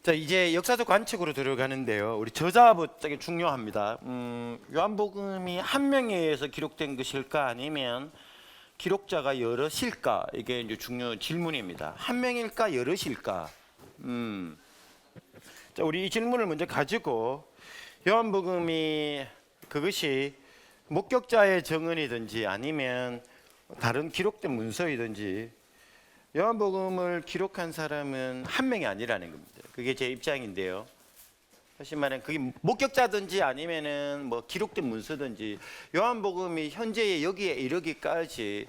자, 이제 역사적 관측으로 들어가는데요. 우리 저자부 되게 중요합니다. 요한복음이 한 명에 의해서 기록된 것일까 아니면 기록자가 여럿일까? 이게 이제 중요한 질문입니다. 한 명일까 여럿일까? 자, 우리 이 질문을 먼저 가지고 요한복음이 그것이 목격자의 증언이든지 아니면 다른 기록된 문서이든지 요한복음을 기록한 사람은 한 명이 아니라는 겁니다. 그게 제 입장인데요. 다시 말하면 그게 목격자든지 아니면은 뭐 기록된 문서든지 요한복음이 현재 여기에 이르기까지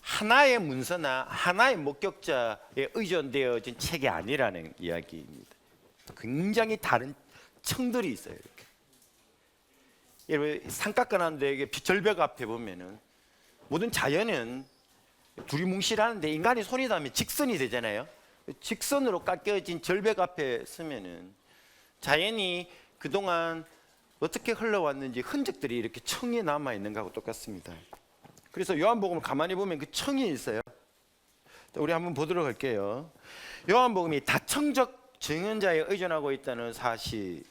하나의 문서나 하나의 목격자에 의존되어진 책이 아니라는 이야기입니다. 굉장히 다른 청들이 있어요. 이렇게. 여러분 삼각관한데 절벽 앞에 보면은 모든 자연은 두리뭉실하는데 인간이 손이 닿으면 직선이 되잖아요. 직선으로 깎여진 절벽 앞에 서면은 자연이 그동안 어떻게 흘러왔는지 흔적들이 이렇게 청이 남아 있는 거하고 똑같습니다. 그래서 요한복음을 가만히 보면 그 청이 있어요. 우리 한번 보도록 할게요. 요한복음이 다청적 증언자에 의존하고 있다는 사실은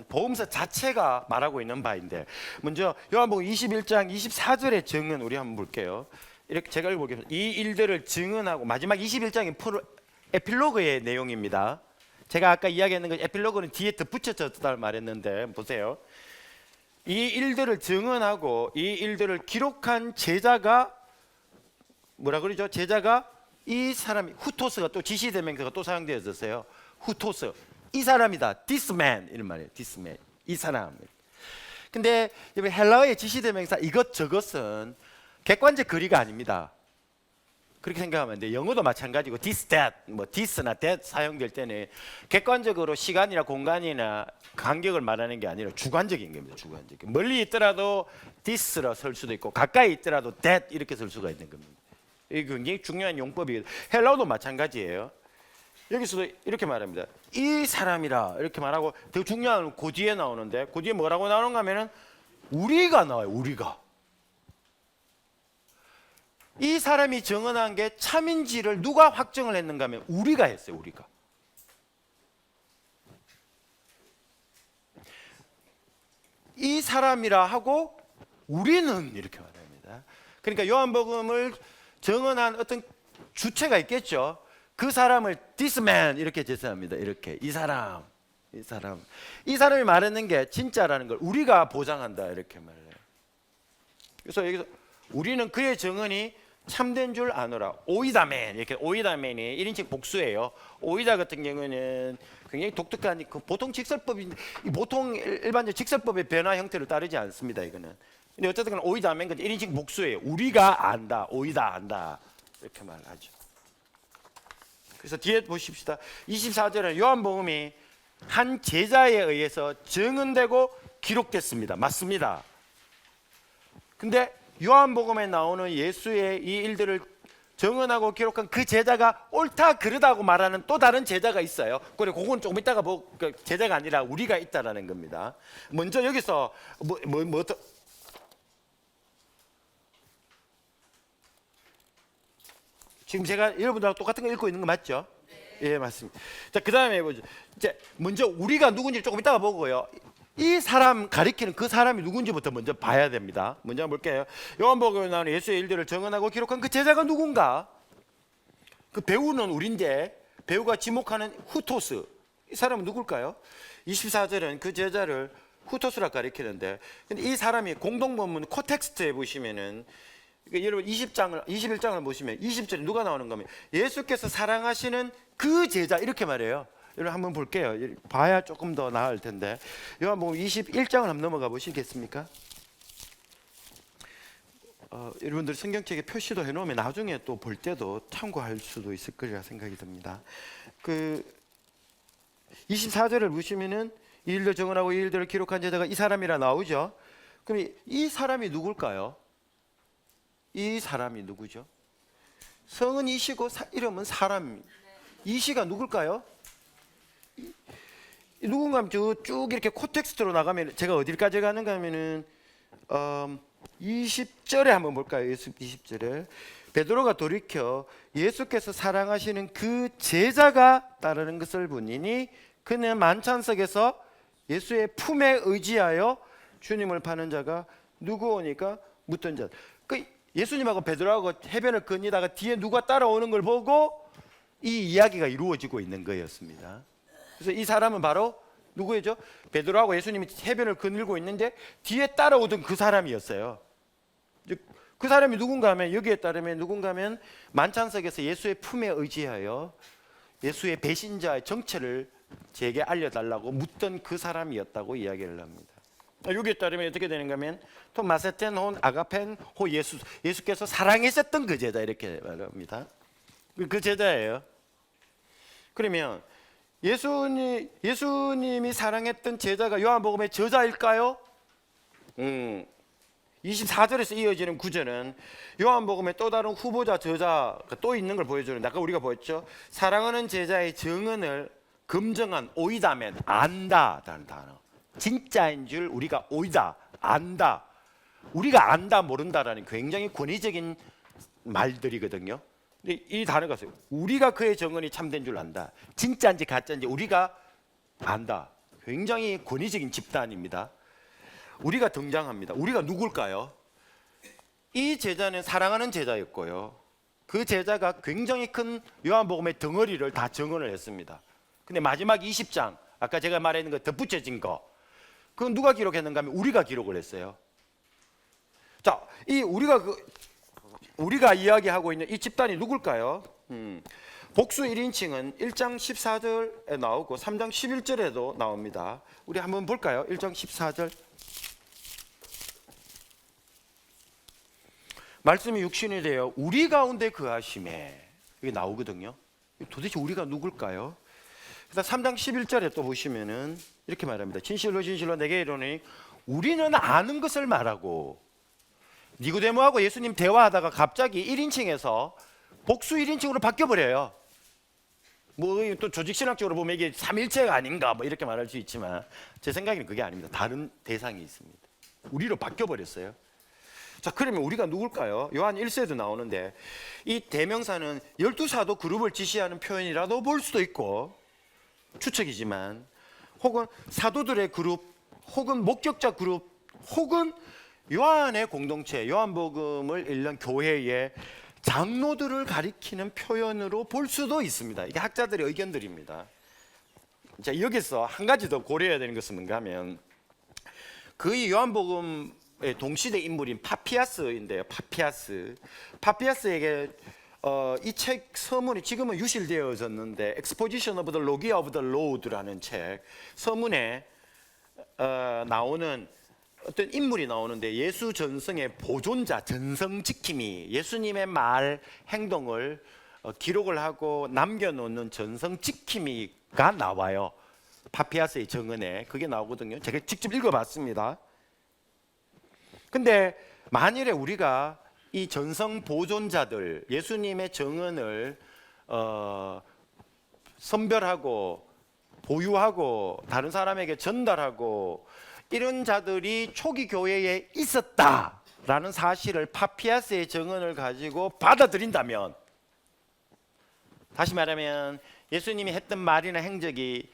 복음서 자체가 말하고 있는 바인데, 먼저 요한복음 21장 24절의 증언 우리 한번 볼게요. 이렇게 제가 읽어보겠습니다. 이 일들을 증언하고, 마지막 21장의 에필로그의 내용입니다. 제가 아까 이야기했는 건 에필로그는 뒤에 덧붙여졌다고 말했는데 보세요. 이 일들을 증언하고 이 일들을 기록한 제자가 뭐라 그러죠? 제자가 이 사람이, 후토스가 또 지시대명사가 또 사용되어졌어요. 후토스, 이 사람이다. This man 이런 말이에요. This man, 이 사람. 근데 헬라어의 지시대명사 이것저것은 객관적 거리가 아닙니다. 그렇게 생각하면 안 돼요. 영어도 마찬가지고 this, that, 뭐 this나 that 사용될 때는 객관적으로 시간이나 공간이나 간격을 말하는 게 아니라 주관적인 겁니다. 주관적. 멀리 있더라도 this라 설 수도 있고 가까이 있더라도 that 이렇게 설 수가 있는 겁니다. 이게 굉장히 중요한 용법이에요. 헬라어도 마찬가지예요. 여기서도 이렇게 말합니다. 이 사람이라 이렇게 말하고 더 중요한 건 그 뒤에 나오는데, 그 뒤에 뭐라고 나오는가 하면은 우리가 나와요. 우리가. 이 사람이 증언한 게 참인지를 누가 확정을 했는가 하면 우리가 했어요. 우리가. 이 사람이라 하고 우리는 이렇게 말합니다. 그러니까 요한복음을 증언한 어떤 주체가 있겠죠. 그 사람을 this man 이렇게 제시합니다. 이렇게 이 사람이 말하는 게 진짜라는 걸 우리가 보장한다 이렇게 말해요. 그래서 여기서 우리는 그의 증언이 참된 줄 아노라. 오이다맨, 이렇게 오이다맨이 1인칭 복수예요. 오이다 같은 경우는 굉장히 독특한 그 보통 직설법인데, 보통 일반적 직설법의 변화 형태를 따르지 않습니다. 이거는. 근데 어쨌든 오이다맨 1인칭 복수예요. 우리가 안다, 오이다 안다 이렇게 말하죠. 그래서 뒤에 보십시다. 24절에 요한복음이 한 제자에 의해서 증언되고 기록됐습니다. 맞습니다. 근데 요한복음에 나오는 예수의 이 일들을 증언하고 기록한 그 제자가 옳다 그르다고 말하는 또 다른 제자가 있어요. 그래, 그건 조금 이따가 제자가 아니라 우리가 있다라는 겁니다. 먼저 여기서 지금 제가 여러분들하고 똑같은 거 읽고 있는 거 맞죠? 네. 예, 맞습니다. 자, 그 다음에 보죠. 이제 먼저 우리가 누군지 조금 이따가 보고요. 이 사람 가리키는 그 사람이 누군지부터 먼저 봐야 됩니다. 먼저 한번 볼게요. 요한복음에 나오는 예수의 일들을 증언하고 기록한 그 제자가 누군가? 그 배우는 우리인데 배우가 지목하는 후토스, 이 사람은 누굴까요? 24절은 그 제자를 후토스라 가리키는데, 근데 이 사람이 공동본문 코텍스트에 보시면은 여러분 21장을 보시면 20절에 누가 나오는 거면 예수께서 사랑하시는 그 제자 이렇게 말해요. 여러분 한번 볼게요. 봐야 조금 더 나을 텐데. 요한복음 21장을 한번 넘어가 보시겠습니까? 여러분들 성경책에 표시도 해놓으면 나중에 또 볼 때도 참고할 수도 있을 거리라 생각이 듭니다. 그 24절을 보시면은 이 일들 증언하고 이 일들을 기록한 제자가 이 사람이라 나오죠. 그럼 이 사람이 누굴까요? 이 사람이 누구죠? 성은 이시고 이름은 사람. 이시가 누굴까요? 누군가 하면 쭉 이렇게 코텍스트로 나가면 제가 어디까지 가는가 하면은 20절에 한번 볼까요? 20절에 베드로가 돌이켜 예수께서 사랑하시는 그 제자가 따르는 것을 보니니 그는 만찬석에서 예수의 품에 의지하여 주님을 파는 자가 누구오니까 묻던 자. 그 예수님하고 베드로하고 해변을 건너다가 뒤에 누가 따라오는 걸 보고 이 이야기가 이루어지고 있는 거였습니다. 그래서 이 사람은 바로 누구였죠? 베드로하고 예수님이 해변을 거닐고 있는데 뒤에 따라오던 그 사람이었어요. 그 사람이 누군가 하면, 여기에 따르면 누군가 하면 만찬석에서 예수의 품에 의지하여 예수의 배신자의 정체를 제게 알려달라고 묻던 그 사람이었다고 이야기를 합니다. 여기에 따르면 어떻게 되는가 하면 또 마세텐 혼 아가펜 호 예수께서 사랑했었던 그 제자, 이렇게 말합니다. 그 제자예요. 그러면 예수님이 사랑했던 제자가 요한복음의 저자일까요? 24절에서 이어지는 구절은 요한복음의 또 다른 후보자 저자가 또 있는 걸 보여주는데, 아까 우리가 보였죠. 사랑하는 제자의 정언을 검증한 오이다면 안다라는 단어. 진짜인 줄 우리가 오이다, 안다. 우리가 안다, 모른다라는 굉장히 권위적인 말들이거든요. 근데 이 단어가 있어요. 우리가 그의 정언이 참된 줄 안다. 진짜인지 가짜인지 우리가 안다. 굉장히 권위적인 집단입니다. 우리가 등장합니다. 우리가 누굴까요? 이 제자는 사랑하는 제자였고요. 그 제자가 굉장히 큰 요한복음의 덩어리를 다 정언을 했습니다. 근데 마지막 20장, 아까 제가 말했는 거 덧붙여진 거, 그건 누가 기록했는가 하면 우리가 기록을 했어요. 자, 이 우리가 이야기하고 있는 이 집단이 누굴까요? 복수 1인칭은 1장 14절에 나오고 3장 11절에도 나옵니다. 우리 한번 볼까요? 1장 14절. 말씀이 육신이 되어 우리 가운데 거하심에, 이게 나오거든요. 도대체 우리가 누굴까요? 그래서 3장 11절에 또 보시면은 이렇게 말합니다. 진실로 진실로 내게 이르노니 우리는 아는 것을 말하고. 니고데모하고 예수님 대화하다가 갑자기 1인칭에서 복수 1인칭으로 바뀌어버려요. 뭐 또 조직신학적으로 보면 이게 삼일체가 아닌가 뭐 이렇게 말할 수 있지만 제 생각에는 그게 아닙니다. 다른 대상이 있습니다. 우리로 바뀌어버렸어요. 자, 그러면 우리가 누굴까요? 요한 1세도 나오는데 이 대명사는 12사도 그룹을 지시하는 표현이라도 볼 수도 있고, 추측이지만, 혹은 사도들의 그룹, 혹은 목격자 그룹, 혹은 요한의 공동체, 요한복음을 읽는 교회의 장로들을 가리키는 표현으로 볼 수도 있습니다. 이게 학자들의 의견들입니다. 자, 여기서 한 가지 더 고려해야 되는 것은 뭔가 하면, 그 요한복음의 동시대 인물인 파피아스인데요. 파피아스에게 이 책 서문이 지금은 유실되어졌는데, Exposition of the Logia of the Lord라는 책 서문에 나오는 어떤 인물이 나오는데, 예수 전승의 보존자, 전성 지킴이, 예수님의 말, 행동을 기록을 하고 남겨놓는 전성 지킴이가 나와요. 파피아스의 정언에 그게 나오거든요. 제가 직접 읽어봤습니다. 근데 만일에 우리가 이 전성 보존자들, 예수님의 정언을 선별하고 보유하고 다른 사람에게 전달하고 이런 자들이 초기 교회에 있었다라는 사실을 파피아스의 정언을 가지고 받아들인다면, 다시 말하면 예수님이 했던 말이나 행적이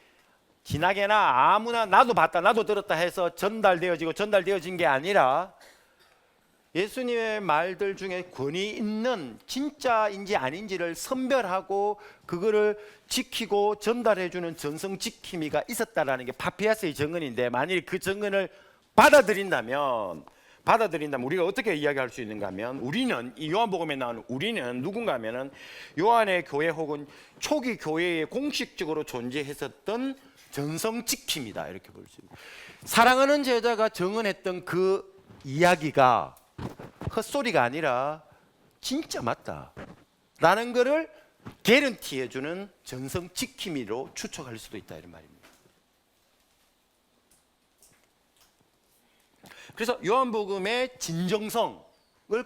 지나게나 아무나 나도 봤다 나도 들었다 해서 전달되어진 게 아니라 예수님의 말들 중에 권위 있는 진짜인지 아닌지를 선별하고 그거를 지키고 전달해주는 전성 지킴이가 있었다라는 게 파피아스의 정언인데, 만일 그 정언을 받아들인다면 우리가 어떻게 이야기할 수 있는가 하면, 우리는 이 요한복음에 나오는 우리는 누군가 하면은 요한의 교회 혹은 초기 교회에 공식적으로 존재했었던 전성 지킴이다, 이렇게 볼 수 있습니다. 사랑하는 제자가 정언했던 그 이야기가 헛소리가 아니라 진짜 맞다 라는 것을 개런티 해주는 전성 지킴이로 추측할 수도 있다, 이런 말입니다. 그래서 요한복음의 진정성을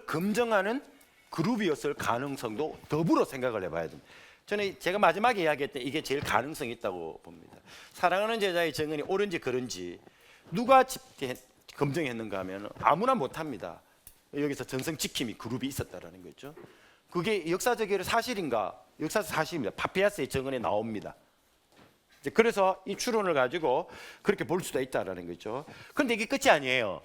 검증하는 그룹이었을 가능성도 더불어 생각을 해봐야 됩니다. 저는 제가 마지막에 이야기했던 이게 제일 가능성이 있다고 봅니다. 사랑하는 제자의 정언이 옳은지 그른지 누가 검증했는가 하면 아무나 못합니다. 여기서 전성 지킴이 그룹이 있었다라는 거죠. 그게 역사적으로 사실인가? 역사적 사실입니다. 파피아스의 정언에 나옵니다. 그래서 이 추론을 가지고 그렇게 볼 수도 있다라는 거죠. 그런데 이게 끝이 아니에요.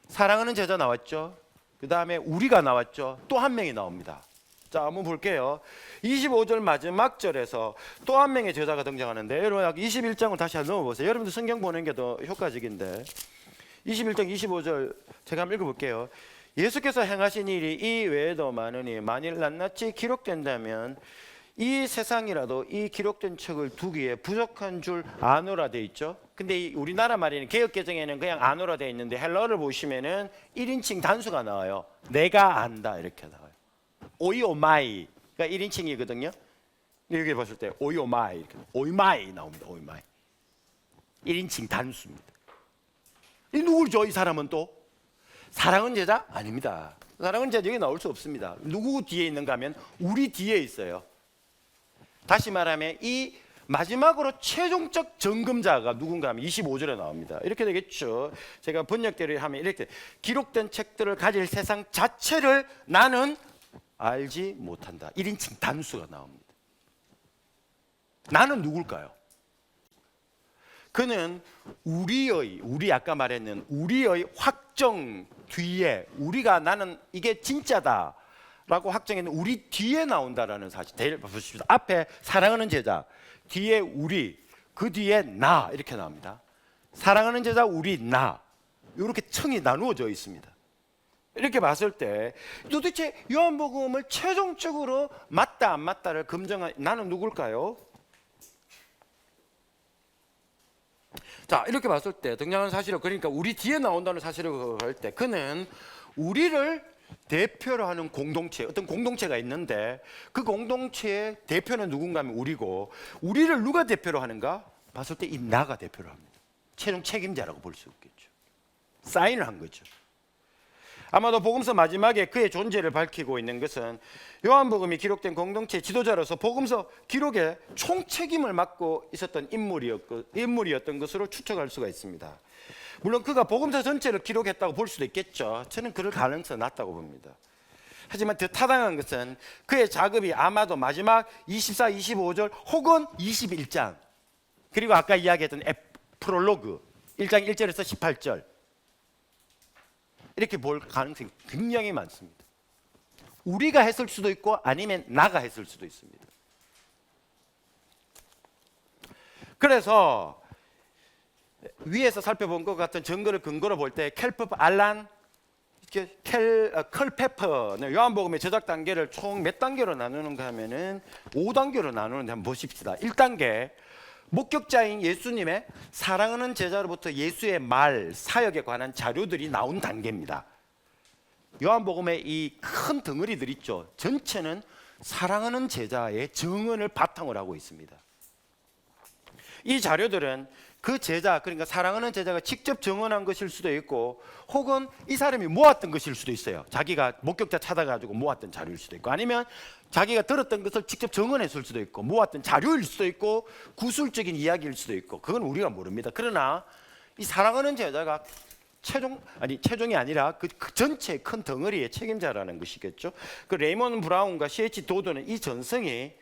사랑하는 제자 나왔죠. 그 다음에 우리가 나왔죠. 또 한 명이 나옵니다. 자, 한번 볼게요. 25절 마지막 절에서 또 한 명의 제자가 등장하는데, 여러분 21장을 다시 한번 넘어보세요. 여러분들 성경 보는 게 더 효과적인데 21장 25절 제가 한번 읽어볼게요. 예수께서 행하신 일이 이 외에도 많으니 만일 낱낱이 기록된다면 이 세상이라도 이 기록된 책을 두기에 부족한 줄 아노라 돼 있죠. 근데 이 우리나라 말에는 개역개정에는 그냥 아노라 돼 있는데 헬러를 보시면은 1인칭 단수가 나와요. 내가 안다 이렇게 나와요. 오이오마이가 1인칭이거든요. 여기 봤을 때 오이오마이 이렇게 오이마이 나옵니다. 오이마이 1인칭 단수입니다. 이 누구죠? 이 사람은 또 사랑은 제자? 아닙니다. 사랑은 제자 여기 나올 수 없습니다. 누구 뒤에 있는가 하면 우리 뒤에 있어요. 다시 말하면 이 마지막으로 최종적 점검자가 누군가 하면 25절에 나옵니다. 이렇게 되겠죠. 제가 번역대로 하면 이렇게 기록된 책들을 가질 세상 자체를 나는 알지 못한다. 1인칭 단수가 나옵니다. 나는 누굴까요? 그는 우리 아까 말했는 우리의 확정 뒤에 우리가 나는 이게 진짜다 라고 확정했는 우리 뒤에 나온다라는 사실. 보십시오. 앞에 사랑하는 제자, 뒤에 우리, 그 뒤에 나 이렇게 나옵니다. 사랑하는 제자, 우리, 나 이렇게 층이 나누어져 있습니다. 이렇게 봤을 때 도대체 요한복음을 최종적으로 맞다 안 맞다를 검증한 나는 누굴까요? 자, 이렇게 봤을 때 등장하는 사실을, 그러니까 우리 뒤에 나온다는 사실을 할 때 그는 우리를 대표로 하는 공동체, 어떤 공동체가 있는데 그 공동체의 대표는 누군가 하면 우리고, 우리를 누가 대표로 하는가 봤을 때 이 나가 대표로 합니다. 최종 책임자라고 볼 수 있겠죠. 사인을 한 거죠. 아마도 복음서 마지막에 그의 존재를 밝히고 있는 것은 요한복음이 기록된 공동체 지도자로서 복음서 기록에 총책임을 맡고 있었던 인물이었던 것으로 추측할 수가 있습니다. 물론 그가 복음서 전체를 기록했다고 볼 수도 있겠죠. 저는 그럴 가능성이 낮다고 봅니다. 하지만 더 타당한 것은 그의 작업이 아마도 마지막 24, 25절 혹은 21장, 그리고 아까 이야기했던 프롤로그 1장 1절에서 18절 이렇게 볼 가능성이 굉장히 많습니다. 우리가 했을 수도 있고 아니면 나가 했을 수도 있습니다. 그래서 위에서 살펴본 것 같은 증거를 근거로 볼 때 켈퍼 알란 컬페퍼는 요한복음의 제작 단계를 총 몇 단계로 나누는가 하면은 5단계로 나누는데 한번 보십시다. 1단계 목격자인 예수님의 사랑하는 제자로부터 예수의 말, 사역에 관한 자료들이 나온 단계입니다. 요한복음의 이 큰 덩어리들 있죠. 전체는 사랑하는 제자의 증언을 바탕으로 하고 있습니다. 이 자료들은 그 제자, 그러니까 사랑하는 제자가 직접 증언한 것일 수도 있고 혹은 이 사람이 모았던 것일 수도 있어요. 자기가 목격자 찾아가지고 모았던 자료일 수도 있고, 아니면 자기가 들었던 것을 직접 증언했을 수도 있고 모았던 자료일 수도 있고 구술적인 이야기일 수도 있고, 그건 우리가 모릅니다. 그러나 이 사랑하는 제자가 최종이 아니라 그 전체의 큰 덩어리의 책임자라는 것이겠죠. 그 레이먼 브라운과 C.H. 도드는 이 전성이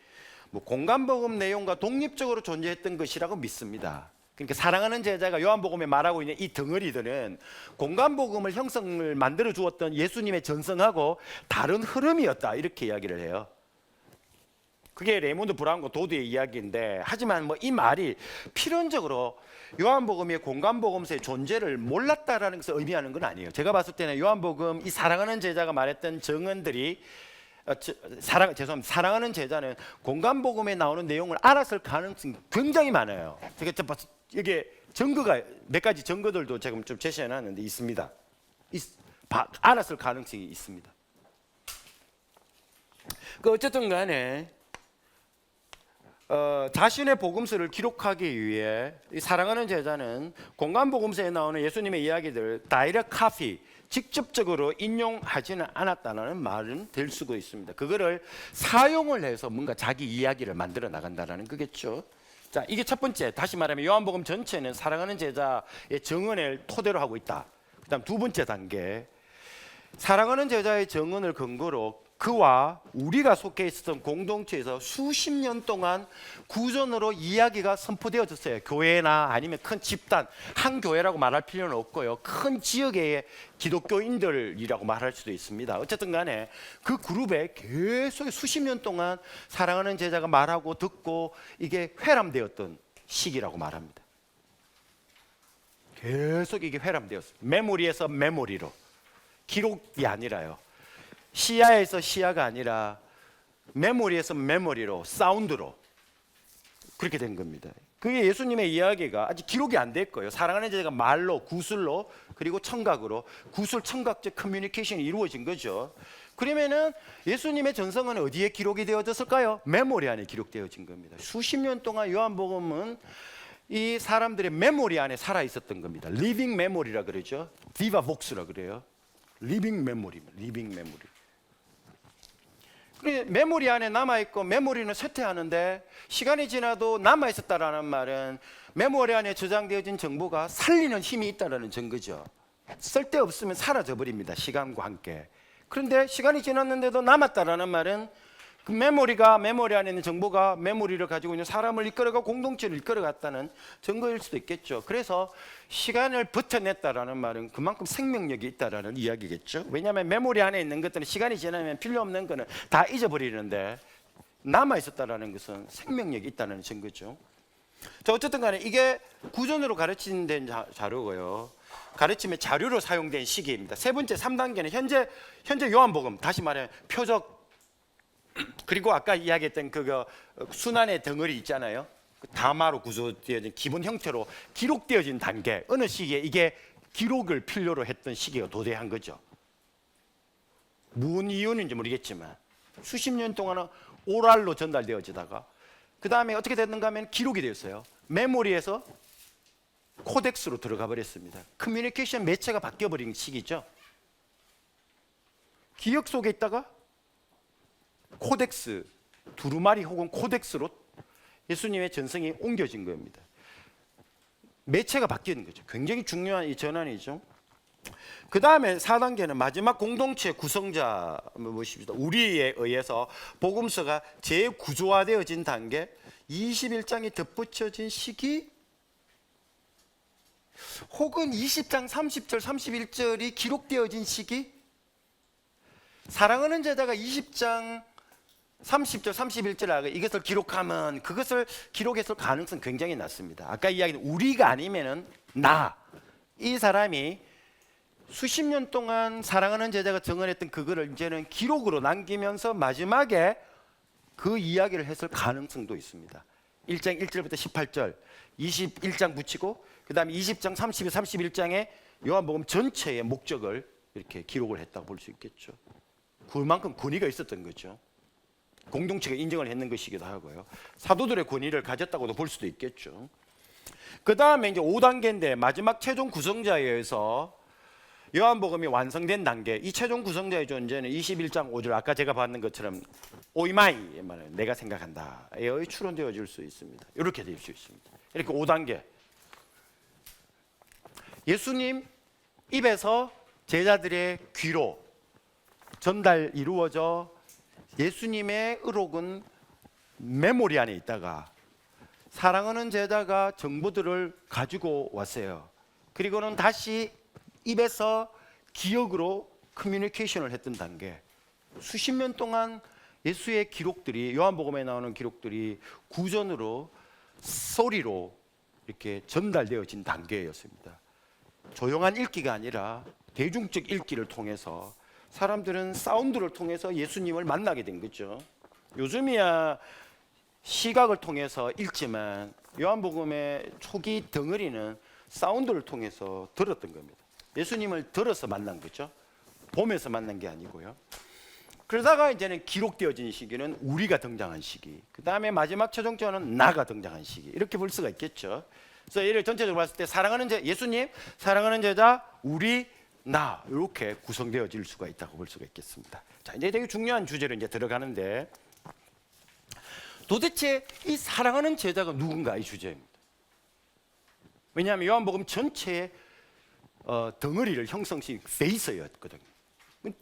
공간복음 내용과 독립적으로 존재했던 것이라고 믿습니다. 그러니까 사랑하는 제자가 요한복음에 말하고 있는 이 덩어리들은 공간복음을 형성을 만들어 주었던 예수님의 전성하고 다른 흐름이었다, 이렇게 이야기를 해요. 그게 레이먼드 브라운과 도드의 이야기인데, 하지만 이 말이 필연적으로 요한복음의 공간복음서의 존재를 몰랐다라는 것을 의미하는 건 아니에요. 제가 봤을 때는 요한복음 이 사랑하는 제자가 말했던 증언들이 사랑하는 제자는 공간복음에 나오는 내용을 알았을 가능성이 굉장히 많아요. 이게 증거가 몇 가지 증거들도 제가 좀 제시해놨는데 있습니다. 알았을 가능성이 있습니다. 어쨌든 간에 자신의 복음서를 기록하기 위해 이 사랑하는 제자는 공간복음서에 나오는 예수님의 이야기들 다이렉트 카피, 직접적으로 인용하지는 않았다는 말은 될 수가 있습니다. 그거를 사용을 해서 뭔가 자기 이야기를 만들어 나간다는 거겠죠. 자, 이게 첫 번째. 다시 말하면 요한복음 전체는 사랑하는 제자의 증언을 토대로 하고 있다. 그다음 두 번째 단계, 사랑하는 제자의 증언을 근거로 그와 우리가 속해 있었던 공동체에서 수십 년 동안 구전으로 이야기가 선포되어졌어요. 교회나 아니면 큰 집단, 한 교회라고 말할 필요는 없고요. 큰 지역의 기독교인들이라고 말할 수도 있습니다. 어쨌든 간에 그 그룹에 계속 수십 년 동안 사랑하는 제자가 말하고 듣고 이게 회람되었던 시기라고 말합니다. 계속 이게 회람되었어요. 메모리에서 메모리로. 기록이 아니라요. 시야에서 시야가 아니라 메모리에서 메모리로, 사운드로 그렇게 된 겁니다. 그게 예수님의 이야기가 아직 기록이 안 됐고요. 사랑하는 제자가 말로, 구술로, 그리고 청각으로, 구술 청각적 커뮤니케이션이 이루어진 거죠. 그러면은 예수님의 전성은 어디에 기록이 되어졌을까요? 메모리 안에 기록되어진 겁니다. 수십 년 동안 요한복음은 이 사람들의 메모리 안에 살아 있었던 겁니다. 리빙 메모리라 그러죠. 디바 복스라 그래요. 리빙 메모리입니다. 리빙 메모리. 메모리 안에 남아있고 메모리는 쇠퇴하는데 시간이 지나도 남아있었다라는 말은 메모리 안에 저장되어진 정보가 살리는 힘이 있다는 증거죠. 쓸데없으면 사라져버립니다. 시간과 함께. 그런데 시간이 지났는데도 남았다라는 말은 그 메모리가 메모리 안에 있는 정보가 메모리를 가지고 있는 사람을 이끌어가 공동체를 이끌어갔다는 증거일 수도 있겠죠. 그래서 시간을 버텨냈다라는 말은 그만큼 생명력이 있다라는 이야기겠죠. 왜냐하면 메모리 안에 있는 것들은 시간이 지나면 필요 없는 것은 다 잊어버리는데 남아 있었다라는 것은 생명력이 있다는 증거죠. 자, 어쨌든 간에 이게 구전으로 가르치는 자료고요. 가르침의 자료로 사용된 시기입니다. 세 번째 3단계는 현재 요한복음, 다시 말해 표적, 그리고 아까 이야기했던 그거 순환의 덩어리 있잖아요. 다마로 구조되어진 기본 형태로 기록되어진 단계. 어느 시기에 이게 기록을 필요로 했던 시기가 도래한 거죠. 무슨 이유인지 모르겠지만 수십 년 동안은 오랄로 전달되어지다가 그 다음에 어떻게 됐는가 하면 기록이 되었어요. 메모리에서 코덱스로 들어가 버렸습니다. 커뮤니케이션 매체가 바뀌어버린 시기죠. 기억 속에 있다가 코덱스, 두루마리 혹은 코덱스로 예수님의 전성이 옮겨진 겁니다. 매체가 바뀌는 거죠. 굉장히 중요한 이 전환이죠. 그 다음에 4단계는 마지막 공동체 구성자 무엇입니다. 우리에 의해서 복음서가 재구조화되어진 단계, 21장이 덧붙여진 시기, 혹은 20장 30절 31절이 기록되어진 시기. 사랑하는 제자가 20장 30절 31절 이것을 기록하면 그것을 기록했을 가능성 굉장히 낮습니다. 아까 이야기한 우리가 아니면은 이 사람이 수십 년 동안 사랑하는 제자가 정언했던 그거를 이제는 기록으로 남기면서 마지막에 그 이야기를 했을 가능성도 있습니다. 1장 1절부터 18절 21장 붙이고 그 다음에 20장 30, 31장에 요한복음 전체의 목적을 이렇게 기록을 했다고 볼 수 있겠죠. 그만큼 권위가 있었던 거죠. 공동체가 인정을 했는 것이기도 하고요. 사도들의 권위를 가졌다고도 볼 수도 있겠죠. 그 다음에 이제 5단계인데 마지막 최종 구성자에 의해서 요한복음이 완성된 단계, 이 최종 구성자의 존재는 21장 5절 아까 제가 봤는 것처럼 오이마이 말은 내가 생각한다에 추론되어질 수 있습니다. 이렇게 될 수 있습니다. 이렇게 5단계. 예수님 입에서 제자들의 귀로 전달 이루어져 예수님의 의록은 메모리 안에 있다가 사랑하는 제자가 정보들을 가지고 왔어요. 그리고는 다시 입에서 기억으로 커뮤니케이션을 했던 단계. 수십 년 동안 예수의 기록들이 요한복음에 나오는 기록들이 구전으로 소리로 이렇게 전달되어진 단계였습니다. 조용한 읽기가 아니라 대중적 읽기를 통해서 사람들은 사운드를 통해서 예수님을 만나게 된 거죠. 요즘이야 시각을 통해서 읽지만 요한복음의 초기 덩어리는 사운드를 통해서 들었던 겁니다. 예수님을 들어서 만난 거죠. 보면서 만난 게 아니고요. 그러다가 이제는 기록되어진 시기는 우리가 등장한 시기. 그 다음에 마지막 최종적으로는 나가 등장한 시기. 이렇게 볼 수가 있겠죠. 그래서 이를 전체적으로 봤을 때 사랑하는 제자, 예수님, 사랑하는 제자, 우리, 나 이렇게 구성되어질 수가 있다고 볼 수가 있겠습니다. 자, 이제 되게 중요한 주제로 이제 들어가는데 도대체 이 사랑하는 제자가 누군가 이 주제입니다. 왜냐하면 요한복음 전체의 덩어리를 형성시 베이스였거든요.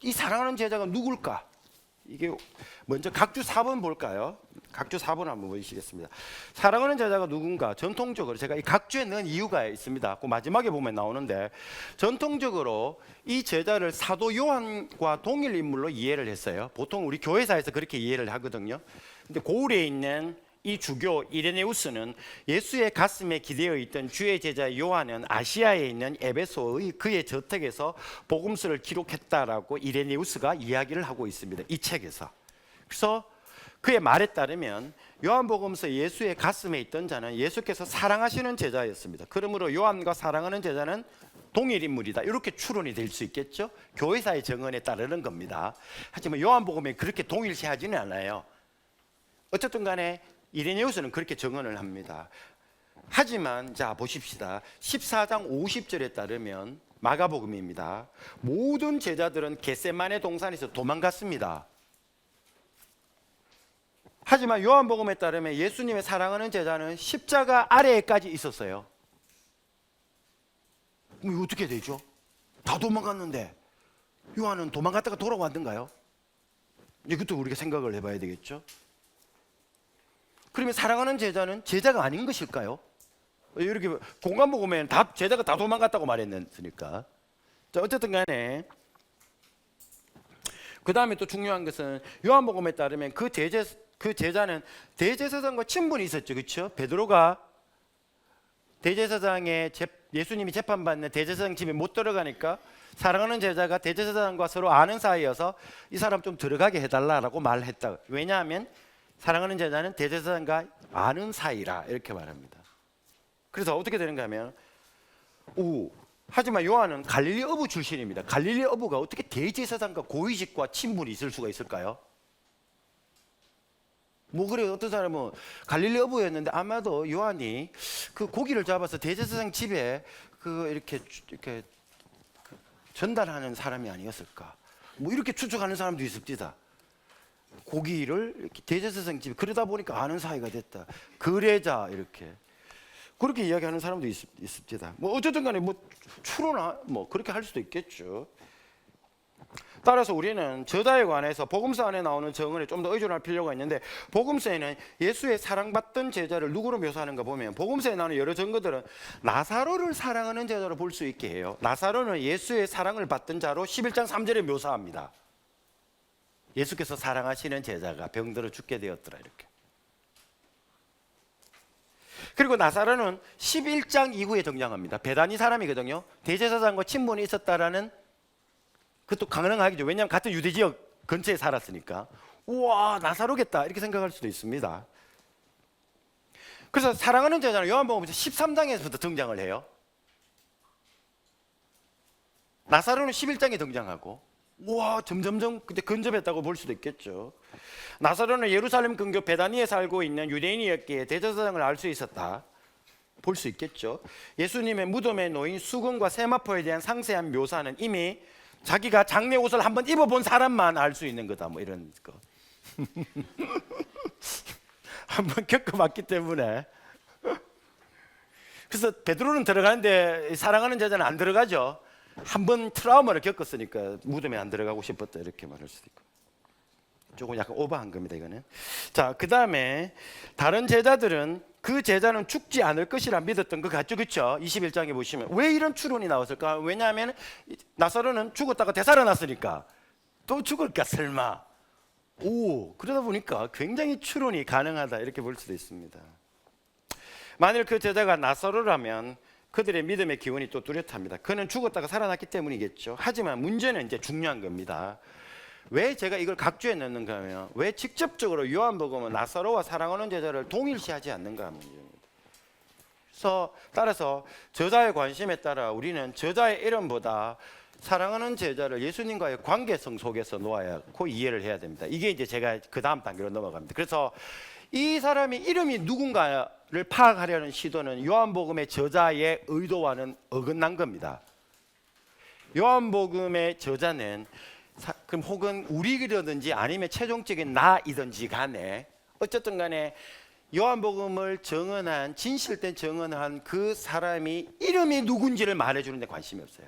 이 사랑하는 제자가 누굴까? 이게 먼저 각주 4번 볼까요? 각주 4번 한번 보시겠습니다. 사랑하는 제자가 누군가? 전통적으로 제가 이 각주에 넣은 이유가 있습니다. 그 마지막에 보면 나오는데 전통적으로 이 제자를 사도 요한과 동일 인물로 이해를 했어요. 보통 우리 교회사에서 그렇게 이해를 하거든요. 근데 고을에 있는 이 주교 이레네우스는 예수의 가슴에 기대어 있던 주의 제자 요한은 아시아에 있는 에베소의 그의 저택에서 복음서를 기록했다라고 이레네우스가 이야기를 하고 있습니다. 이 책에서. 그래서 그의 말에 따르면 요한복음서 예수의 가슴에 있던 자는 예수께서 사랑하시는 제자였습니다. 그러므로 요한과 사랑하는 제자는 동일 인물이다. 이렇게 추론이 될 수 있겠죠. 교회사의 정언에 따르는 겁니다. 하지만 요한복음에 그렇게 동일시하지는 않아요. 어쨌든 간에 이레네우스는 그렇게 정언을 합니다. 하지만 자 보십시다. 14장 50절에 따르면 마가복음입니다. 모든 제자들은 겟세마네 동산에서 도망갔습니다. 하지만 요한복음에 따르면 예수님의 사랑하는 제자는 십자가 아래에까지 있었어요. 그럼 이거 어떻게 되죠? 다 도망갔는데 요한은 도망갔다가 돌아왔던가요? 이것도 우리가 생각을 해봐야 되겠죠. 그러면 사랑하는 제자는 제자가 아닌 것일까요? 이렇게 공간복음에는 다 제자가 다 도망갔다고 말했으니까. 자, 어쨌든 간에 그 다음에 또 중요한 것은 요한복음에 따르면 그 제자는 대제사장과 친분이 있었죠. 그렇죠? 베드로가 대제사장에 예수님이 재판받는 대제사장 집에 못 들어가니까 사랑하는 제자가 대제사장과 서로 아는 사이여서 이 사람 좀 들어가게 해달라고 말했다. 왜냐하면 사랑하는 제자는 대제사장과 아는 사이라 이렇게 말합니다. 그래서 어떻게 되는가 하면 하지만 요한은 갈릴리 어부 출신입니다. 갈릴리 어부가 어떻게 대제사장과 고위직과 친분이 있을 수가 있을까요? 뭐 그래요. 어떤 사람은 갈릴리 어부였는데 아마도 요한이 그 고기를 잡아서 대제사장 집에 이렇게 전달하는 사람이 아니었을까? 뭐 이렇게 추측하는 사람도 있습니다. 고기를 이렇게 대제사장 집에 그러다 보니까 아는 사이가 됐다. 거래자 이렇게 그렇게 이야기하는 사람도 있습니다. 뭐 어쨌든 간에 뭐 추론하 뭐 그렇게 할 수도 있겠죠. 따라서 우리는 저자에 관해서 복음서 안에 나오는 정언에 좀 더 의존할 필요가 있는데 복음서에는 예수의 사랑받던 제자를 누구로 묘사하는가 보면 복음서에 나오는 여러 증거들은 나사로를 사랑하는 제자로 볼 수 있게 해요. 나사로는 예수의 사랑을 받던 자로 11장 3절에 묘사합니다. 예수께서 사랑하시는 제자가 병들어 죽게 되었더라 이렇게. 그리고 나사로는 11장 이후에 등장합니다. 베다니 사람이거든요. 대제사장과 친분이 있었다라는 그것도 가능하겠죠. 왜냐하면 같은 유대 지역 근처에 살았으니까. 우와 나사로겠다 이렇게 생각할 수도 있습니다. 그래서 사랑하는 제자는 요한복음 13장에서부터 등장을 해요. 나사로는 11장에 등장하고 우와 점점점 그때 근접했다고 볼 수도 있겠죠. 나사로는 예루살렘 근교 베다니에 살고 있는 유대인이었기에 대제사장을 알 수 있었다 볼 수 있겠죠. 예수님의 무덤에 놓인 수금과 세마포에 대한 상세한 묘사는 이미 자기가 장례 옷을 한번 입어본 사람만 알 수 있는 거다 뭐 이런 거. 한번 겪어봤기 때문에. 그래서 베드로는 들어가는데 사랑하는 제자는 안 들어가죠. 한번 트라우마를 겪었으니까 무덤에 안 들어가고 싶었다 이렇게 말할 수도 있고. 조금 약간 오버한 겁니다 이거는. 자, 그 다음에 다른 제자들은 그 제자는 죽지 않을 것이라 믿었던 것 같죠, 그렇죠? 21장에 보시면 왜 이런 추론이 나왔을까? 왜냐하면 나사로는 죽었다가 되살아났으니까 또 죽을까 설마. 그러다 보니까 굉장히 추론이 가능하다 이렇게 볼 수도 있습니다. 만일 그 제자가 나사로라면 그들의 믿음의 기운이 또 뚜렷합니다. 그는 죽었다가 살아났기 때문이겠죠. 하지만 문제는 이제 중요한 겁니다. 왜 제가 이걸 각주에 넣는가 하면 왜 직접적으로 요한복음은 나사로와 사랑하는 제자를 동일시하지 않는가 하는 문제입니다. 그래서 따라서 저자의 관심에 따라 우리는 저자의 이름보다 사랑하는 제자를 예수님과의 관계성 속에서 놓아야고 이해를 해야 됩니다. 이게 이제 제가 그 다음 단계로 넘어갑니다. 그래서 이 사람이 이름이 누군가를 파악하려는 시도는 요한복음의 저자의 의도와는 어긋난 겁니다. 요한복음의 저자는 그럼 혹은 우리라든지 아니면 최종적인 나이든지 간에 어쨌든 간에 요한복음을 정언한 진실된 정언한 그 사람이 이름이 누군지를 말해주는 데 관심이 없어요.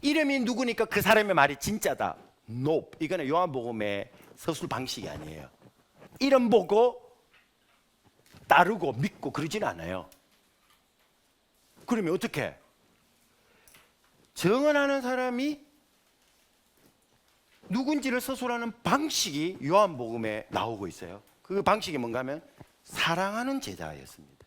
이름이 누구니까 그 사람의 말이 진짜다 nope. 이거는 요한복음의 서술 방식이 아니에요. 이름 보고 따르고 믿고 그러진 않아요. 그러면 어떻게? 증언하는 사람이 누군지를 서술하는 방식이 요한복음에 나오고 있어요. 그 방식이 뭔가 하면 사랑하는 제자였습니다.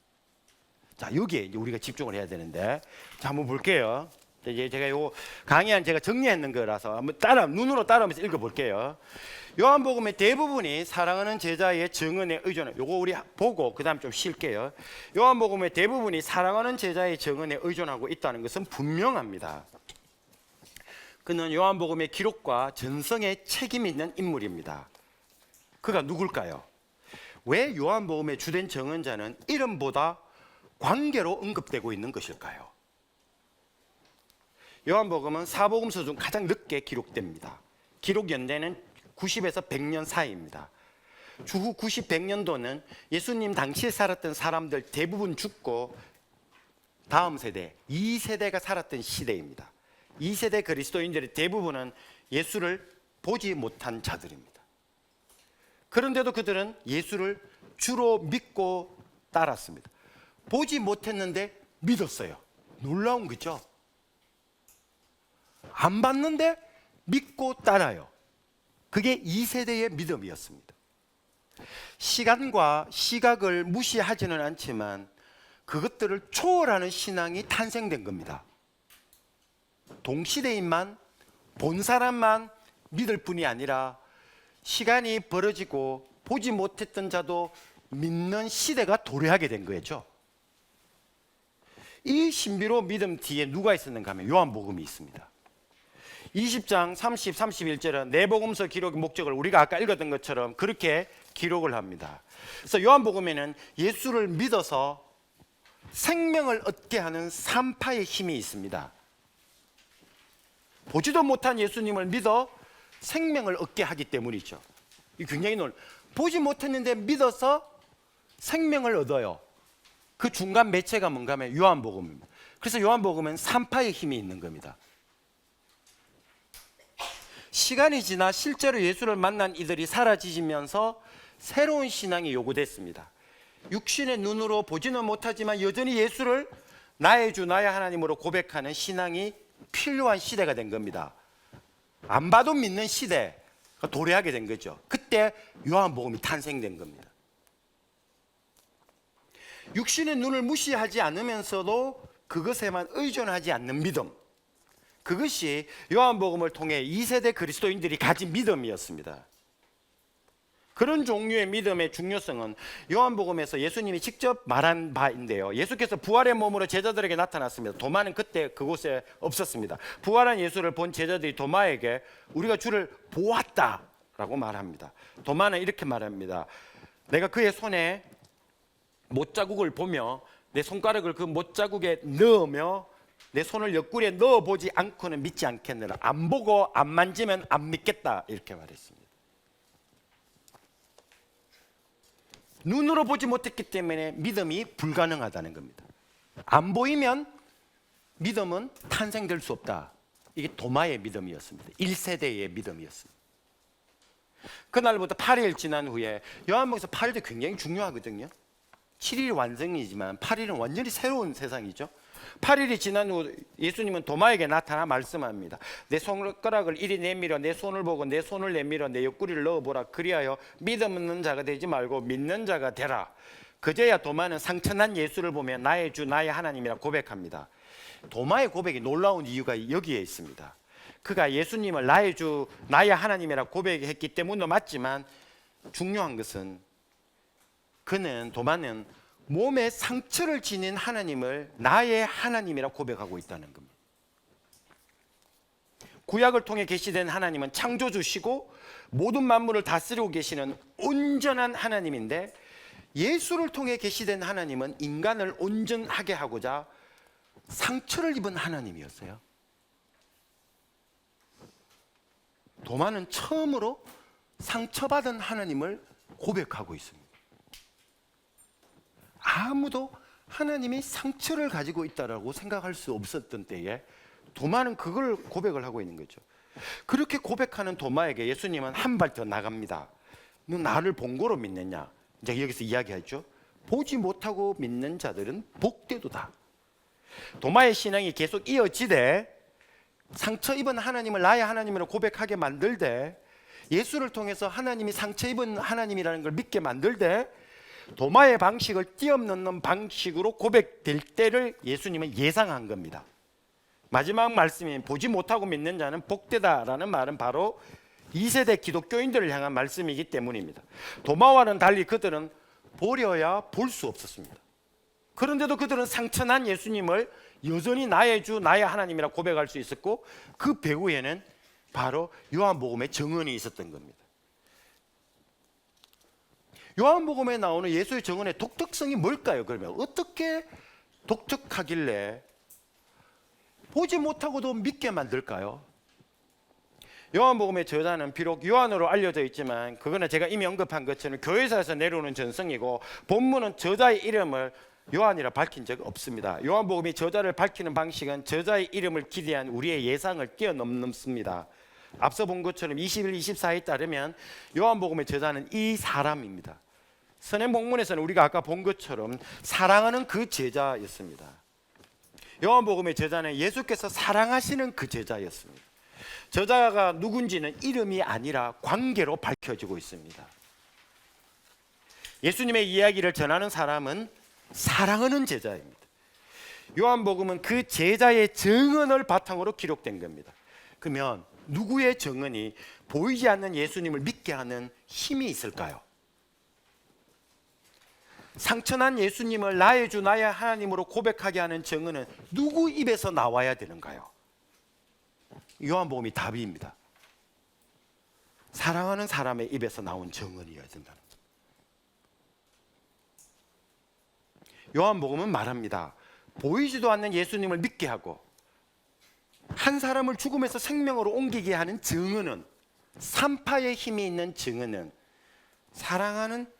자, 여기에 이제 우리가 집중을 해야 되는데, 자, 한번 볼게요. 이제 제가 요 강의한 제가 정리했는 거라서 한번 눈으로 따라하면서 읽어볼게요. 요한복음의 대부분이 사랑하는 제자의 증언에 의존해. 요거 우리 보고 그다음 좀 쉴게요. 요한복음의 대부분이 사랑하는 제자의 증언에 의존하고 있다는 것은 분명합니다. 그는 요한복음의 기록과 전성에 책임 있는 인물입니다. 그가 누굴까요? 왜 요한복음의 주된 증언자는 이름보다 관계로 언급되고 있는 것일까요? 요한복음은 사복음서 중 가장 늦게 기록됩니다. 기록 연대는 90에서 100년 사이입니다. 주후 90, 100년도는 예수님 당시에 살았던 사람들 대부분 죽고 다음 세대, 2세대가 살았던 시대입니다. 2세대 그리스도인들의 대부분은 예수를 보지 못한 자들입니다. 그런데도 그들은 예수를 주로 믿고 따랐습니다. 보지 못했는데 믿었어요. 놀라운 거죠. 안 봤는데 믿고 따라요. 그게 2세대의 믿음이었습니다. 시간과 시각을 무시하지는 않지만 그것들을 초월하는 신앙이 탄생된 겁니다. 동시대인만, 본 사람만 믿을 뿐이 아니라 시간이 벌어지고 보지 못했던 자도 믿는 시대가 도래하게 된 거죠. 이 신비로운 믿음 뒤에 누가 있었는가 하면 요한복음이 있습니다. 20장 30, 31절은 내복음서 기록의 목적을 우리가 아까 읽었던 것처럼 그렇게 기록을 합니다. 그래서 요한복음에는 예수를 믿어서 생명을 얻게 하는 산파의 힘이 있습니다. 보지도 못한 예수님을 믿어 생명을 얻게 하기 때문이죠. 이 굉장히 보지 못했는데 믿어서 생명을 얻어요. 그 중간 매체가 뭔가 하면 요한복음입니다. 그래서 요한복음은 산파의 힘이 있는 겁니다. 시간이 지나 실제로 예수를 만난 이들이 사라지면서 새로운 신앙이 요구됐습니다. 육신의 눈으로 보지는 못하지만 여전히 예수를 나의 주 나의 하나님으로 고백하는 신앙이 필요한 시대가 된 겁니다. 안 봐도 믿는 시대가 도래하게 된 거죠. 그때 요한복음이 탄생된 겁니다. 육신의 눈을 무시하지 않으면서도 그것에만 의존하지 않는 믿음, 그것이 요한복음을 통해 2세대 그리스도인들이 가진 믿음이었습니다. 그런 종류의 믿음의 중요성은 요한복음에서 예수님이 직접 말한 바인데요. 예수께서 부활의 몸으로 제자들에게 나타났습니다. 도마는 그때 그곳에 없었습니다. 부활한 예수를 본 제자들이 도마에게 우리가 주를 보았다라고 말합니다. 도마는 이렇게 말합니다. 내가 그의 손에 못자국을 보며 내 손가락을 그 못자국에 넣으며 내 손을 옆구리에 넣어보지 않고는 믿지 않겠느라. 안 보고 안 만지면 안 믿겠다, 이렇게 말했습니다. 눈으로 보지 못했기 때문에 믿음이 불가능하다는 겁니다. 안 보이면 믿음은 탄생될 수 없다. 이게 도마의 믿음이었습니다. 1세대의 믿음이었습니다. 그날부터 8일 지난 후에, 요한복음에서 8일도 굉장히 중요하거든요. 7일이 완성이지만 8일은 완전히 새로운 세상이죠. 8일이 지난 후 예수님은 도마에게 나타나 말씀합니다. 내 손가락을 이리 내밀어 내 손을 보고 내 손을 내밀어 내 옆구리를 넣어보라. 그리하여 믿음 없는 자가 되지 말고 믿는 자가 되라. 그제야 도마는 상처난 예수를 보며 나의 주 나의 하나님이라 고백합니다. 도마의 고백이 놀라운 이유가 여기에 있습니다. 그가 예수님을 나의 주 나의 하나님이라 고백했기 때문도 맞지만 중요한 것은 도마는 몸에 상처를 지닌 하나님을 나의 하나님이라 고백하고 있다는 겁니다. 구약을 통해 계시된 하나님은 창조주시고 모든 만물을 다스리고 계시는 온전한 하나님인데, 예수를 통해 계시된 하나님은 인간을 온전하게 하고자 상처를 입은 하나님이었어요. 도마는 처음으로 상처받은 하나님을 고백하고 있습니다. 아무도 하나님이 상처를 가지고 있다라고 생각할 수 없었던 때에 도마는 그걸 고백을 하고 있는 거죠. 그렇게 고백하는 도마에게 예수님은 한 발 더 나갑니다. 너 나를 본 거로 믿느냐? 이제 여기서 이야기하죠. 보지 못하고 믿는 자들은 복되도다. 도마의 신앙이 계속 이어지되 상처 입은 하나님을 나의 하나님으로 고백하게 만들되 예수를 통해서 하나님이 상처 입은 하나님이라는 걸 믿게 만들되 도마의 방식을 뛰어넘는 방식으로 고백될 때를 예수님은 예상한 겁니다. 마지막 말씀인 보지 못하고 믿는 자는 복되다라는 말은 바로 2세대 기독교인들을 향한 말씀이기 때문입니다. 도마와는 달리 그들은 보려야 볼 수 없었습니다. 그런데도 그들은 상처난 예수님을 여전히 나의 주 나의 하나님이라 고백할 수 있었고 그 배후에는 바로 요한복음의 정언이 있었던 겁니다. 요한복음에 나오는 예수의 정언의 독특성이 뭘까요? 그러면 어떻게 독특하길래 보지 못하고도 믿게 만들까요? 요한복음의 저자는 비록 요한으로 알려져 있지만 그거는 제가 이미 언급한 것처럼 교회사에서 내려오는 전성이고 본문은 저자의 이름을 요한이라 밝힌 적 없습니다. 요한복음이 저자를 밝히는 방식은 저자의 이름을 기대한 우리의 예상을 뛰어넘습니다. 앞서 본 것처럼 21, 24에 따르면 요한복음의 저자는 이 사람입니다. 선행복문에서는 우리가 아까 본 것처럼 사랑하는 그 제자였습니다. 요한복음의 저자는 예수께서 사랑하시는 그 제자였습니다. 저자가 누군지는 이름이 아니라 관계로 밝혀지고 있습니다. 예수님의 이야기를 전하는 사람은 사랑하는 제자입니다. 요한복음은 그 제자의 증언을 바탕으로 기록된 겁니다. 그러면 누구의 증언이 보이지 않는 예수님을 믿게 하는 힘이 있을까요? 상처난 예수님을 나의 주 나의 하나님으로 고백하게 하는 증언은 누구 입에서 나와야 되는가요? 요한복음이 답입니다. 사랑하는 사람의 입에서 나온 증언이어야 된다는 거죠. 요한복음은 말합니다. 보이지도 않는 예수님을 믿게 하고 한 사람을 죽음에서 생명으로 옮기게 하는 증언은 산파의 힘이 있는 증언은 사랑하는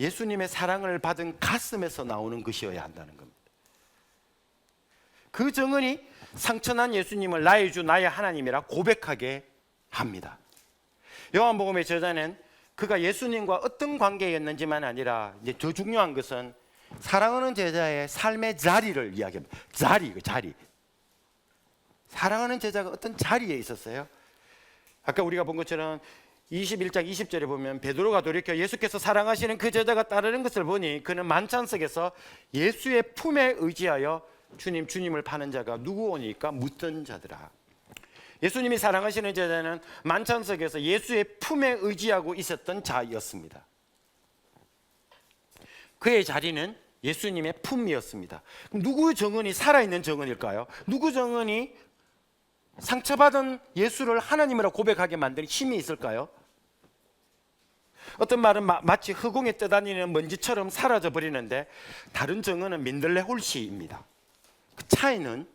예수님의 사랑을 받은 가슴에서 나오는 것이어야 한다는 겁니다. 그 증언이 상처난 예수님을 나의 주 나의 하나님이라 고백하게 합니다. 요한복음의 저자는 그가 예수님과 어떤 관계였는지만 아니라 이제 더 중요한 것은 사랑하는 제자의 삶의 자리를 이야기합니다. 자리. 사랑하는 제자가 어떤 자리에 있었어요? 아까 우리가 본 것처럼 21장 20절에 보면 베드로가 돌이켜 예수께서 사랑하시는 그 제자가 따르는 것을 보니 그는 만찬석에서 예수의 품에 의지하여 주님을 파는 자가 누구 오니까 묻던 자들아. 예수님이 사랑하시는 제자는 만찬석에서 예수의 품에 의지하고 있었던 자였습니다. 그의 자리는 예수님의 품이었습니다. 그럼 누구 정언이 살아있는 정언일까요? 누구 정언이 상처받은 예수를 하나님이라 고백하게 만드는 힘이 있을까요? 어떤 말은 마치 허공에 떠다니는 먼지처럼 사라져 버리는데 다른 정언은 민들레 홀씨입니다. 그 차이는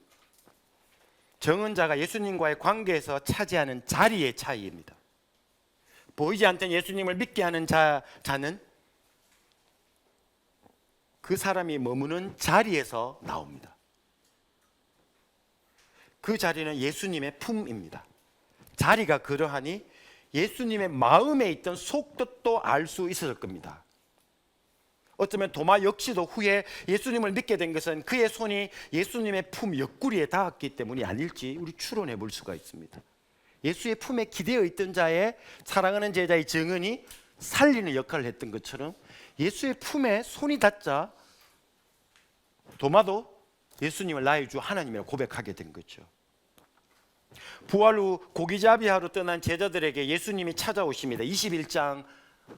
정언자가 예수님과의 관계에서 차지하는 자리의 차이입니다. 보이지 않던 예수님을 믿게 하는 자는 그 사람이 머무는 자리에서 나옵니다. 그 자리는 예수님의 품입니다. 자리가 그러하니 예수님의 마음에 있던 속뜻도 알 수 있었을 겁니다. 어쩌면 도마 역시도 후에 예수님을 믿게 된 것은 그의 손이 예수님의 품 옆구리에 닿았기 때문이 아닐지 우리 추론해 볼 수가 있습니다. 예수의 품에 기대어 있던 자의 사랑하는 제자의 증언이 살리는 역할을 했던 것처럼 예수의 품에 손이 닿자 도마도 예수님을 나의 주 하나님이라고 고백하게 된 거죠. 부활 후 고기잡이하러 떠난 제자들에게 예수님이 찾아오십니다. 21장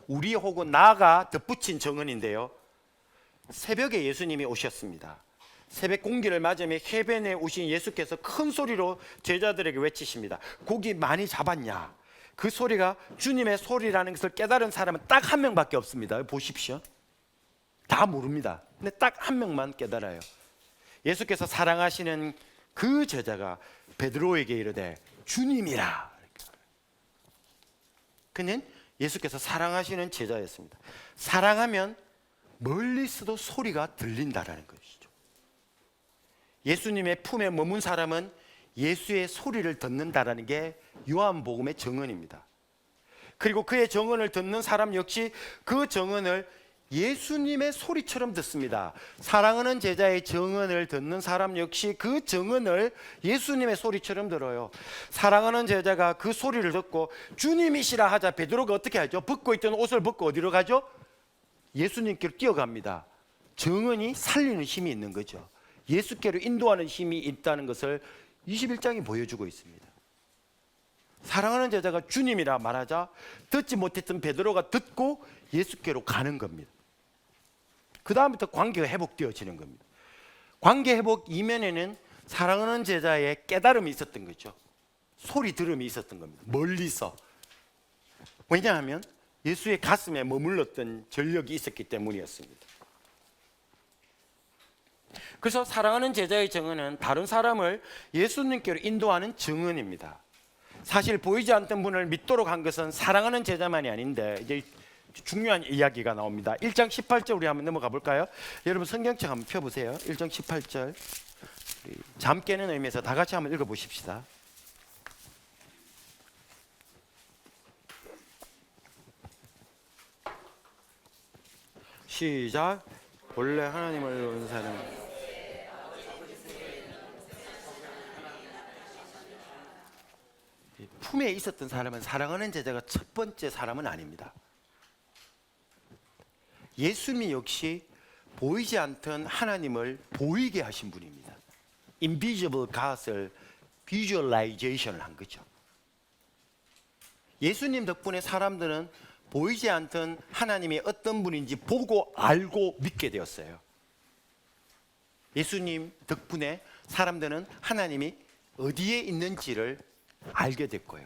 우리 혹은 나가 덧붙인 정언인데요. 새벽에 예수님이 오셨습니다. 새벽 공기를 맞으며 해변에 오신 예수께서 큰 소리로 제자들에게 외치십니다. 고기 많이 잡았냐? 그 소리가 주님의 소리라는 것을 깨달은 사람은 딱 한 명밖에 없습니다. 보십시오. 다 모릅니다. 근데 딱 한 명만 깨달아요. 예수께서 사랑하시는 그 제자가 베드로에게 이르되 주님이라. 그는 예수께서 사랑하시는 제자였습니다. 사랑하면 멀리서도 소리가 들린다라는 것이죠. 예수님의 품에 머문 사람은 예수의 소리를 듣는다라는 게 요한복음의 정언입니다. 그리고 그의 정언을 듣는 사람 역시 그 정언을 예수님의 소리처럼 듣습니다. 사랑하는 제자의 정언을 듣는 사람 역시 그 정언을 예수님의 소리처럼 들어요. 사랑하는 제자가 그 소리를 듣고 주님이시라 하자 베드로가 어떻게 하죠? 벗고 있던 옷을 벗고 어디로 가죠? 예수님께로 뛰어갑니다. 정언이 살리는 힘이 있는 거죠. 예수께로 인도하는 힘이 있다는 것을 21장이 보여주고 있습니다. 사랑하는 제자가 주님이라 말하자 듣지 못했던 베드로가 듣고 예수께로 가는 겁니다. 그 다음부터 관계가 회복되어지는 겁니다. 관계 회복 이면에는 사랑하는 제자의 깨달음이 있었던 거죠. 소리 들음이 있었던 겁니다. 멀리서. 왜냐하면 예수의 가슴에 머물렀던 전력이 있었기 때문이었습니다. 그래서 사랑하는 제자의 정언은 다른 사람을 예수님께로 인도하는 정언입니다. 사실 보이지 않던 분을 믿도록 한 것은 사랑하는 제자만이 아닌데 이제 중요한 이야기가 나옵니다. 1장 18절 우리 한번 넘어가 볼까요? 여러분 성경책 한번 펴보세요. 1장 18절 잠 깨는 의미에서 다 같이 한번 읽어보십시다. 시작. 본래 하나님을 온 사람 품에 있었던 사람은 사랑하는 제자가 첫 번째 사람은 아닙니다. 예수님이 역시 보이지 않던 하나님을 보이게 하신 분입니다. Invisible God을 Visualization을 한 거죠. 예수님 덕분에 사람들은 보이지 않던 하나님이 어떤 분인지 보고 알고 믿게 되었어요. 예수님 덕분에 사람들은 하나님이 어디에 있는지를 알게 됐고요.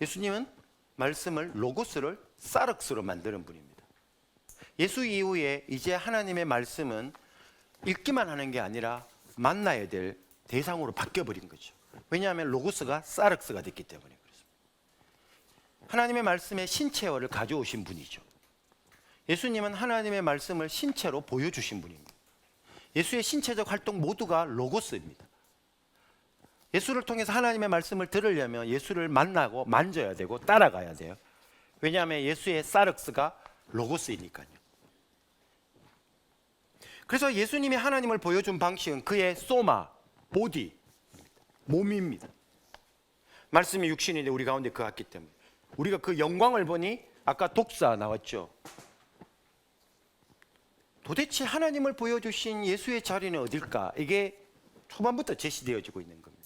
예수님은 말씀을 로고스를 사륵스로 만드는 분입니다. 예수 이후에 이제 하나님의 말씀은 읽기만 하는 게 아니라 만나야 될 대상으로 바뀌어버린 거죠. 왜냐하면 로고스가 사륵스가 됐기 때문에 그렇습니다. 하나님의 말씀의 신체어를 가져오신 분이죠. 예수님은 하나님의 말씀을 신체로 보여주신 분입니다. 예수의 신체적 활동 모두가 로고스입니다. 예수를 통해서 하나님의 말씀을 들으려면 예수를 만나고 만져야 되고 따라가야 돼요. 왜냐하면 예수의 사륵스가 로고스이니까요. 그래서 예수님이 하나님을 보여준 방식은 그의 소마, 보디, 몸입니다. 말씀이 육신이 우리 가운데 거했기 때문에 우리가 그 영광을 보니 아까 독사 나왔죠. 도대체 하나님을 보여주신 예수의 자리는 어딜까? 이게 초반부터 제시되어지고 있는 겁니다.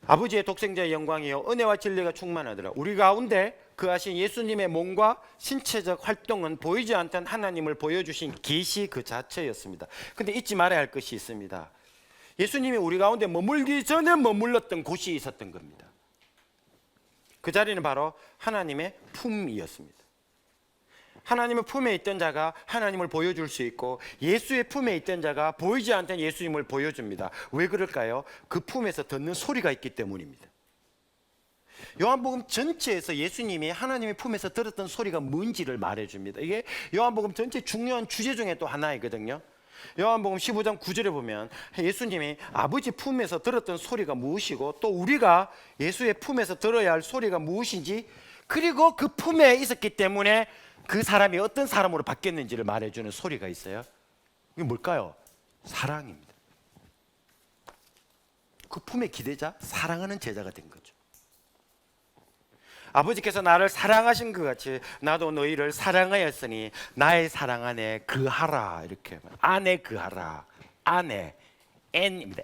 아버지의 독생자의 영광이요 은혜와 진리가 충만하더라. 우리 가운데 그하신 예수님의 몸과 신체적 활동은 보이지 않던 하나님을 보여주신 계시 그 자체였습니다. 근데 잊지 말아야 할 것이 있습니다. 예수님이 우리 가운데 머물기 전에 머물렀던 곳이 있었던 겁니다. 그 자리는 바로 하나님의 품이었습니다. 하나님의 품에 있던 자가 하나님을 보여줄 수 있고 예수의 품에 있던 자가 보이지 않던 예수님을 보여줍니다. 왜 그럴까요? 그 품에서 듣는 소리가 있기 때문입니다. 요한복음 전체에서 예수님이 하나님의 품에서 들었던 소리가 뭔지를 말해줍니다. 이게 요한복음 전체 중요한 주제 중에 또 하나이거든요. 요한복음 15장 9절에 보면 예수님이 아버지 품에서 들었던 소리가 무엇이고 또 우리가 예수의 품에서 들어야 할 소리가 무엇인지 그리고 그 품에 있었기 때문에 그 사람이 어떤 사람으로 바뀌었는지를 말해주는 소리가 있어요. 이게 뭘까요? 사랑입니다. 그 품의 기대자, 사랑하는 제자가 된 거죠. 아버지께서 나를 사랑하신 것 같이 나도 너희를 사랑하였으니 나의 사랑 안에 거하라. 이렇게 안에 거하라. 안에 N입니다.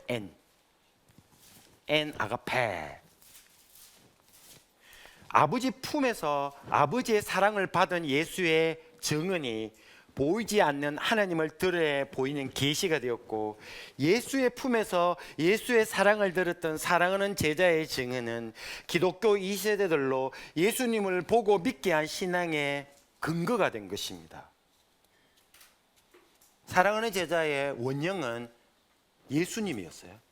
N 아가페. 아버지 품에서 아버지의 사랑을 받은 예수의 정언이 보이지 않는 하나님을 들어 보이는 계시가 되었고 예수의 품에서 예수의 사랑을 들었던 사랑하는 제자의 정언은 기독교 2세대들로 예수님을 보고 믿게 한 신앙의 근거가 된 것입니다. 사랑하는 제자의 원형은 예수님이었어요.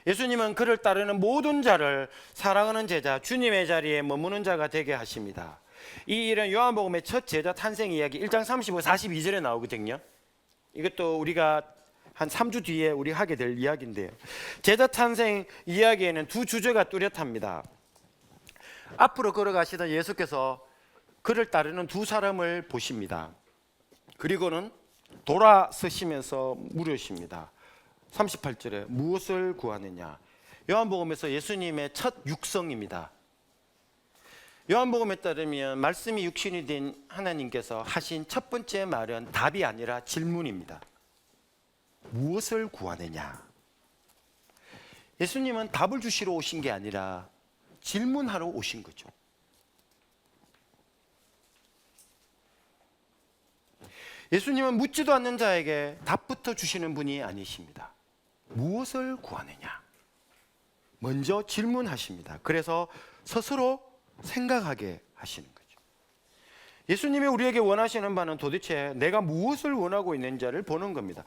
예수님은 그를 따르는 모든 자를 사랑하는 제자, 주님의 자리에 머무는 자가 되게 하십니다. 이 일은 요한복음의 첫 제자 탄생 이야기 1장 35, 42절에 나오거든요. 이것도 우리가 한 3주 뒤에 우리 하게 될 이야기인데요. 제자 탄생 이야기에는 두 주제가 뚜렷합니다. 앞으로 걸어가시던 예수께서 그를 따르는 두 사람을 보십니다. 그리고는 돌아서시면서 물으십니다. 38절에 무엇을 구하느냐? 요한복음에서 예수님의 첫 육성입니다. 요한복음에 따르면 말씀이 육신이 된 하나님께서 하신 첫 번째 말은 답이 아니라 질문입니다. 무엇을 구하느냐? 예수님은 답을 주시러 오신 게 아니라 질문하러 오신 거죠. 예수님은 묻지도 않는 자에게 답부터 주시는 분이 아니십니다. 무엇을 구하느냐? 먼저 질문하십니다. 그래서 스스로 생각하게 하시는 거죠. 예수님이 우리에게 원하시는 바는 도대체 내가 무엇을 원하고 있는지를 보는 겁니다.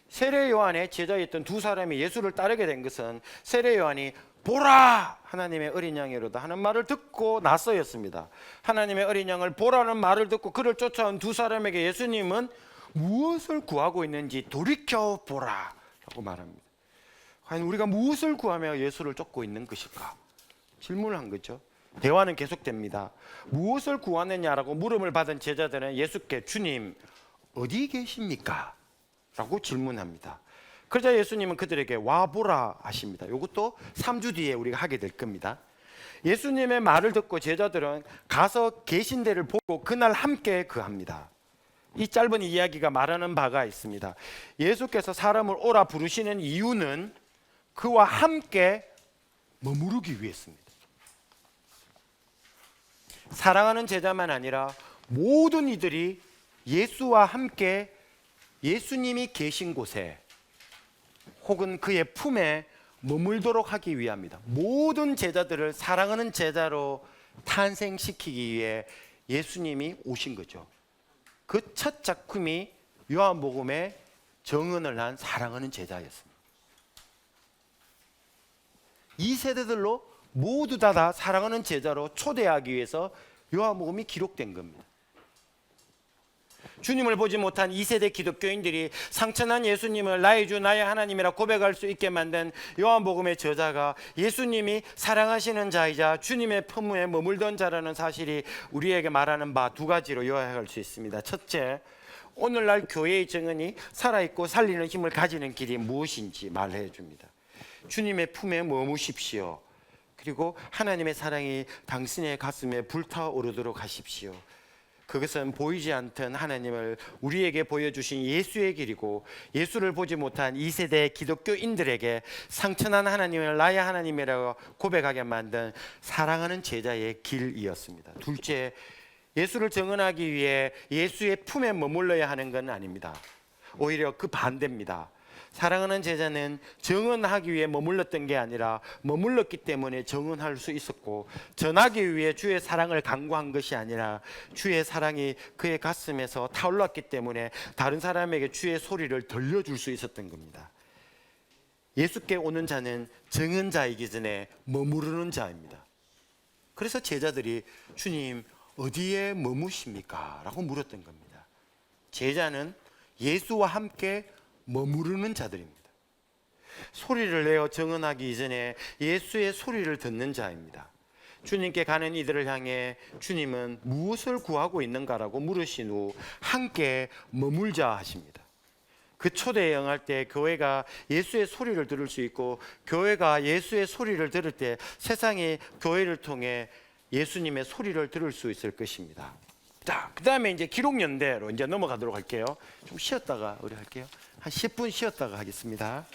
세례 요한의 제자였던 두 사람이 예수를 따르게 된 것은 세례 요한이 보라! 하나님의 어린 양이로다 하는 말을 듣고 나서였습니다. 하나님의 어린 양을 보라는 말을 듣고 그를 쫓아온 두 사람에게 예수님은 무엇을 구하고 있는지 돌이켜보라 라고 말합니다. 과연 우리가 무엇을 구하며 예수를 쫓고 있는 것일까? 질문을 한 거죠. 대화는 계속됩니다. 무엇을 구하느냐라고 물음을 받은 제자들은 예수께 주님 어디 계십니까? 라고 질문합니다. 그러자 예수님은 그들에게 와보라 하십니다. 이것도 3주 뒤에 우리가 하게 될 겁니다. 예수님의 말을 듣고 제자들은 가서 계신 데를 보고 그날 함께 거합니다. 이 짧은 이야기가 말하는 바가 있습니다. 예수께서 사람을 오라 부르시는 이유는 그와 함께 머무르기 위해서입니다. 사랑하는 제자만 아니라 모든 이들이 예수와 함께 예수님이 계신 곳에 혹은 그의 품에 머물도록 하기 위함이다. 모든 제자들을 사랑하는 제자로 탄생시키기 위해 예수님이 오신 거죠. 그 첫 작품이 요한복음에 정언을 한 사랑하는 제자였습니다. 이 세대들로 모두 다 사랑하는 제자로 초대하기 위해서 요한복음이 기록된 겁니다. 주님을 보지 못한 2세대 기독교인들이 상처난 예수님을 나의 주 나의 하나님이라 고백할 수 있게 만든 요한복음의 저자가 예수님이 사랑하시는 자이자 주님의 품에 머물던 자라는 사실이 우리에게 말하는 바 두 가지로 요약할 수 있습니다. 첫째, 오늘날 교회의 정언이 살아있고 살리는 힘을 가지는 길이 무엇인지 말해 줍니다. 주님의 품에 머무십시오. 그리고 하나님의 사랑이 당신의 가슴에 불타오르도록 하십시오. 그것은 보이지 않던 하나님을 우리에게 보여주신 예수의 길이고 예수를 보지 못한 2세대 기독교인들에게 상처난 하나님을 나의 하나님이라고 고백하게 만든 사랑하는 제자의 길이었습니다. 둘째, 예수를 정언하기 위해 예수의 품에 머물러야 하는 건 아닙니다. 오히려 그 반대입니다. 사랑하는 제자는 정언하기 위해 머물렀던 게 아니라 머물렀기 때문에 정언할 수 있었고, 전하기 위해 주의 사랑을 간구한 것이 아니라 주의 사랑이 그의 가슴에서 타올랐기 때문에 다른 사람에게 주의 소리를 들려줄 수 있었던 겁니다. 예수께 오는 자는 정언자이기 전에 머무르는 자입니다. 그래서 제자들이 주님 어디에 머무십니까? 라고 물었던 겁니다. 제자는 예수와 함께 머무르는 자들입니다. 소리를 내어 정언하기 이전에 예수의 소리를 듣는 자입니다. 주님께 가는 이들을 향해 주님은 무엇을 구하고 있는가라고 물으신 후 함께 머물자 하십니다. 그 초대에 응할 때 교회가 예수의 소리를 들을 수 있고, 교회가 예수의 소리를 들을 때 세상이 교회를 통해 예수님의 소리를 들을 수 있을 것입니다. 자, 그 다음에 이제 기록연대로 이제 넘어가도록 할게요. 좀 쉬었다가 우리 할게요. 한 10분 쉬었다가 하겠습니다.